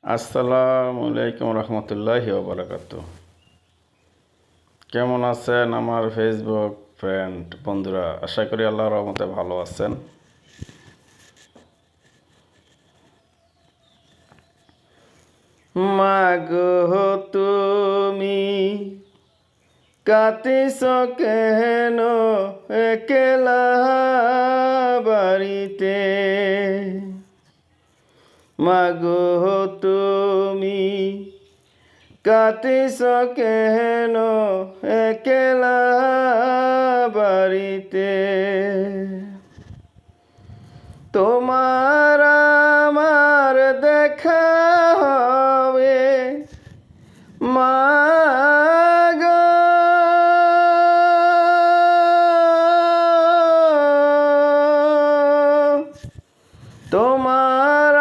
আসসালামু আলাইকুম রহমতুল্লাহি ওবরাকাতু। কেমন আছেন আমার ফেসবুক ফ্রেন্ড বন্ধুরা? আশা করি আল্লাহর রহমতে ভালো আছেন। মাগো তুমি কাটিস কেন একলা বাড়িতে? মাগো তুমি কাটিস কেন একলা বাড়িতে? তোমার